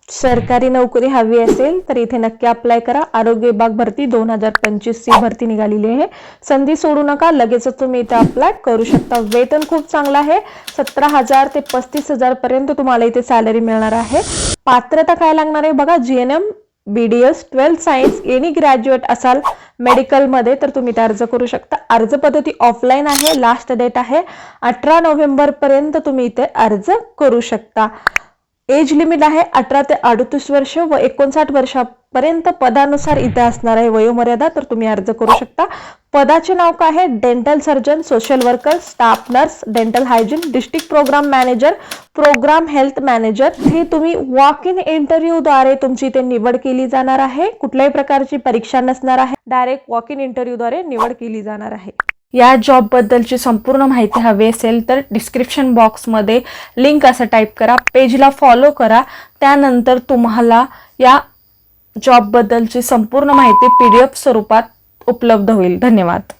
सरकारी नोकरी हवी असेल तर इथे नक्की अप्लाय करा। आरोग्य विभाग भरती 2025 ची भरती निघालेली आहे। संधी सोडू नका, लगेचच तुम्ही इथे अप्लाय करू शकता। वेतन खूप चांगलं आहे, 17,000 ते 35,000 पर्यंत तुम्हाला इथे सॅलरी मिळणार आहे। पात्रता काय लागणार आहे बघा, GNM BDS 12 science any graduate असाल मेडिकल मध्ये तर तुम्ही अर्ज करू शकता। अर्ज पद्धती ऑफलाईन आहे, लास्ट डेट आहे 18 नोव्हेंबर पर्यंत तुम्ही इथे अर्ज करू शकता। एज लिमिट आहे 18 ते 38 वर्ष व 59 वर्षापर्यंत पदानुसार इथे असणार आहे वयोमर्यादा, तर तुम्ही अर्ज करू शकता। पदाचे नाव काय आहे, dental surgeon, social worker, staff nurse, dental hygiene, district program manager, program health manager. हे तुम्ही वॉक इन इंटरव्ह्यू द्वारे तुमची इथे निवड केली जाणार आहे। कुठल्याही प्रकारची परीक्षा नसणार आहे, डायरेक्ट वॉक इन इंटरव्ह्यू द्वारे निवड केली जाणार आहे। या जॉब बद्दलची संपूर्ण माहिती हवी असेल तर डिस्क्रिप्शन बॉक्समध्ये लिंक असं टाईप करा, पेजला फॉलो करा, त्यानंतर तुम्हाला या जॉब बद्दलची संपूर्ण माहिती PDF स्वरूपात उपलब्ध होईल। धन्यवाद।